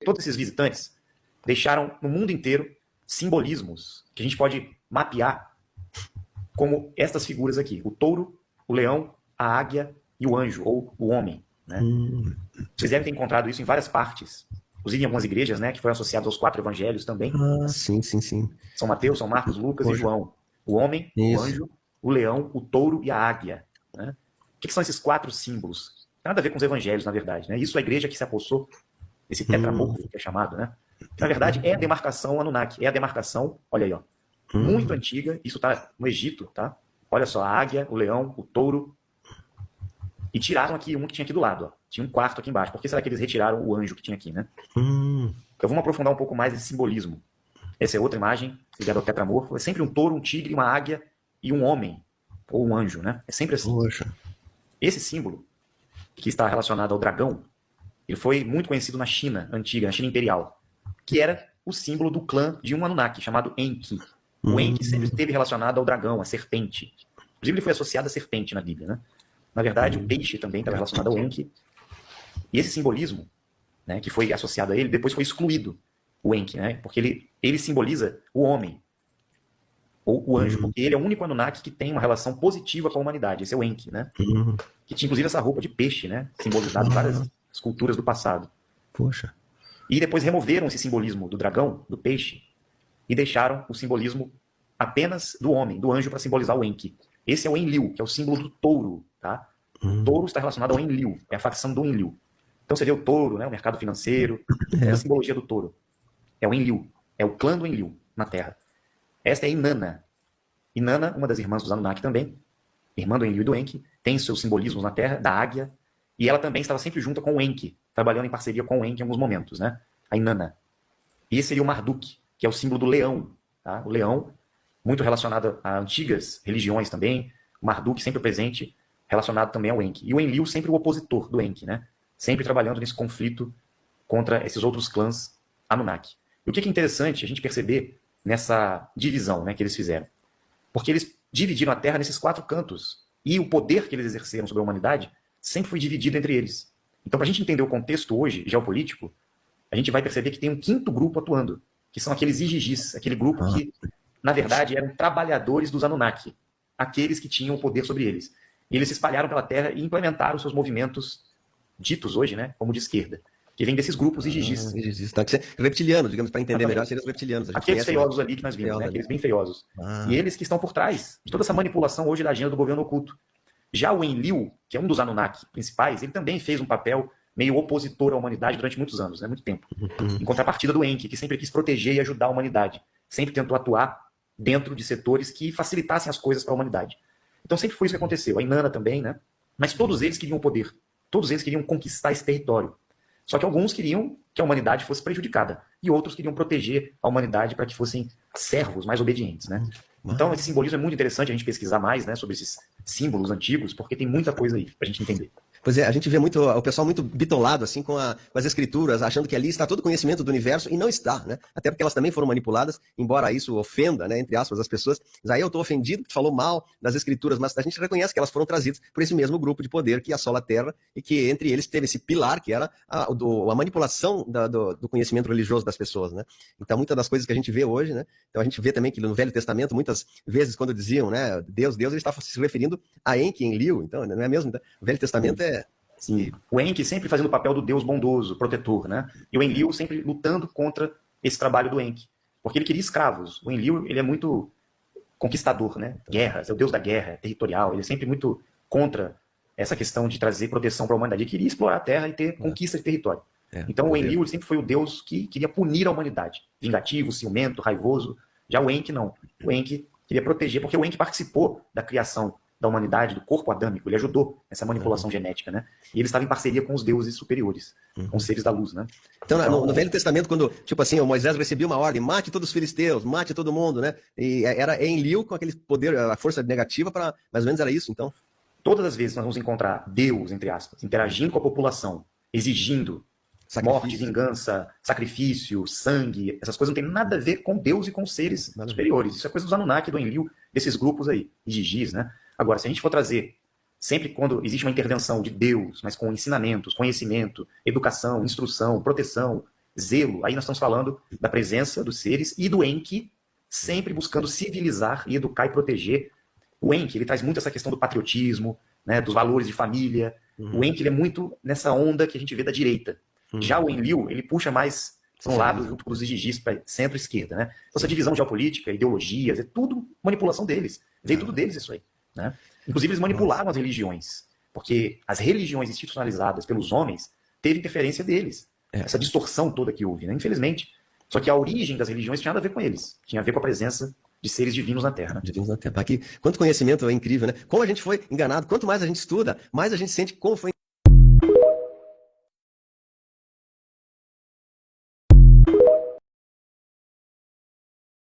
todos esses visitantes deixaram no mundo inteiro simbolismos que a gente pode mapear como estas figuras aqui: o touro, o leão, a águia e o anjo, ou o homem, né? Vocês devem ter encontrado isso em várias partes, inclusive em algumas igrejas, né, que foram associadas aos 4 evangelhos também. Sim. São Mateus, São Marcos, Lucas e João. O homem, Isso. o anjo, o leão, o touro e a águia, né? O que são esses 4 símbolos? Tem nada a ver com os evangelhos, na verdade, né? Isso é a igreja que se apossou, esse tetramorfo que é chamado, né? Na verdade, é a demarcação Anunnaki, é a demarcação, olha aí, ó, muito antiga, isso está no Egito, tá? Olha só, a águia, o leão, o touro, e tiraram aqui um que tinha aqui do lado, ó. Tinha um quarto aqui embaixo. Por que será que eles retiraram o anjo que tinha aqui, né? Então vamos aprofundar um pouco mais esse simbolismo. Essa é outra imagem ligada ao tetramorfo. É sempre um touro, um tigre, uma águia e um homem, ou um anjo, né? É sempre assim. Poxa. Esse símbolo, que está relacionado ao dragão, ele foi muito conhecido na China antiga, na China imperial, que era o símbolo do clã de um Anunnaki, chamado Enki. O Enki sempre esteve relacionado ao dragão, à serpente. Inclusive ele foi associado à serpente na Bíblia, né? Na verdade, o peixe também estava relacionado ao Enki. E esse simbolismo, né, que foi associado a ele, depois foi excluído, o Enki, né? Porque ele simboliza o homem, ou o anjo, porque ele é o único Anunnaki que tem uma relação positiva com a humanidade. Esse é o Enki, né? Que tinha inclusive essa roupa de peixe, né? Simbolizado em várias esculturas do passado. Poxa. E depois removeram esse simbolismo do dragão, do peixe, e deixaram o simbolismo apenas do homem, do anjo, para simbolizar o Enki. Esse é o Enlil, que é o símbolo do touro, tá? O touro está relacionado ao Enlil, é a facção do Enlil. Então você vê o touro, né, o mercado financeiro, a simbologia do touro. É o Enlil, é o clã do Enlil na Terra. Esta é Inanna. Inanna, uma das irmãs dos Anunnaki também, irmã do Enlil e do Enki, tem seus simbolismos na Terra, da águia, e ela também estava sempre junto com o Enki, trabalhando em parceria com o Enki em alguns momentos, né? A Inanna. E esse seria o Marduk, que é o símbolo do leão, tá? O leão, muito relacionado a antigas religiões também, o Marduk sempre presente, relacionado também ao Enki. E o Enlil sempre o opositor do Enki, né? Sempre trabalhando nesse conflito contra esses outros clãs Anunnaki. E o que é interessante a gente perceber nessa divisão, né, que eles fizeram? Porque eles dividiram a Terra nesses 4 cantos. E o poder que eles exerceram sobre a humanidade sempre foi dividido entre eles. Então, para a gente entender o contexto hoje, geopolítico, a gente vai perceber que tem um 5º grupo atuando, que são aqueles Igigis, aquele grupo que, na verdade, eram trabalhadores dos Anunnaki, aqueles que tinham o poder sobre eles. E eles se espalharam pela Terra e implementaram os seus movimentos ditos hoje, né, como de esquerda, que vem desses grupos Igigis. Tá, reptilianos, digamos, para entender melhor, seriam os reptilianos. Aqueles feiosos ali que nós vimos, né, aqueles bem feiosos. E eles que estão por trás de toda essa manipulação hoje da agenda do governo oculto. Já o Enlil, que é um dos Anunnaki principais, ele também fez um papel meio opositor à humanidade durante muitos anos, né, muito tempo. Em contrapartida do Enki, que sempre quis proteger e ajudar a humanidade. Sempre tentou atuar dentro de setores que facilitassem as coisas para a humanidade. Então sempre foi isso que aconteceu. A Inanna também, né? Mas todos eles queriam poder. Todos eles queriam conquistar esse território. Só que alguns queriam que a humanidade fosse prejudicada. E outros queriam proteger a humanidade para que fossem servos mais obedientes, né? Então esse simbolismo é muito interessante a gente pesquisar mais, né, sobre esses símbolos antigos, porque tem muita coisa aí pra gente entender. Pois é, a gente vê muito o pessoal muito bitolado assim com as escrituras, achando que ali está todo o conhecimento do universo, e não está, né? Até porque elas também foram manipuladas, embora isso ofenda, né, entre aspas, as pessoas. Mas aí eu estou ofendido que falou mal das escrituras, mas a gente reconhece que elas foram trazidas por esse mesmo grupo de poder que assola a Terra, e que entre eles teve esse pilar que era a manipulação do conhecimento religioso das pessoas, né? Então muitas das coisas que a gente vê hoje, né? Então a gente vê também que no Velho Testamento, muitas vezes quando diziam, né, Deus, eles estavam se referindo a Enki, Enlil, então não é mesmo? Então, o Velho Testamento Sim. O Enki sempre fazendo o papel do deus bondoso, protetor, né? E o Enlil sempre lutando contra esse trabalho do Enki, porque ele queria escravos. O Enlil, ele é muito conquistador, né? Guerras, é o deus da guerra, é territorial. Ele é sempre muito contra essa questão de trazer proteção para a humanidade. Ele queria explorar a Terra e ter conquista de território. Então o Enlil sempre foi o deus que queria punir a humanidade. Vingativo, ciumento, raivoso. Já o Enki não. O Enki queria proteger, porque o Enki participou da criação da humanidade, do corpo adâmico. Ele ajudou nessa manipulação genética, né? E ele estava em parceria com os deuses superiores, com os seres da luz, né? Então, no Velho Testamento, quando, tipo assim, o Moisés recebia uma ordem, mate todos os filisteus, mate todo mundo, né? E era Enlil com aquele poder, a força negativa, para mais ou menos era isso, então? Todas as vezes nós vamos encontrar Deus, entre aspas, interagindo com a população, exigindo morte, vingança, sacrifício, sangue, essas coisas não tem nada a ver com Deus e com os seres superiores. Isso é coisa dos Anunnaki, do Enlil, desses grupos aí, Igigis, né? Agora, se a gente for trazer, sempre quando existe uma intervenção de Deus, mas com ensinamentos, conhecimento, educação, instrução, proteção, zelo. Aí nós estamos falando da presença dos seres e do Enki, sempre buscando civilizar e educar e proteger. O Enki, ele traz muito essa questão do patriotismo, né, dos valores de família. O Enki, ele é muito nessa onda que a gente vê da direita. Já o Enlil, ele puxa mais para um lado, junto com os Igigis, para centro-esquerda, né? Então, essa divisão geopolítica, ideologias, é tudo manipulação deles. Veio tudo deles isso aí, né? Inclusive, eles manipularam as religiões, porque as religiões institucionalizadas pelos homens teve interferência deles. Essa distorção toda que houve, né? Infelizmente. Só que a origem das religiões tinha nada a ver com eles. Tinha a ver com a presença de seres divinos na Terra. Né? Divinos na Terra. Aqui, quanto conhecimento é incrível, né? Como a gente foi enganado, quanto mais a gente estuda, mais a gente sente como foi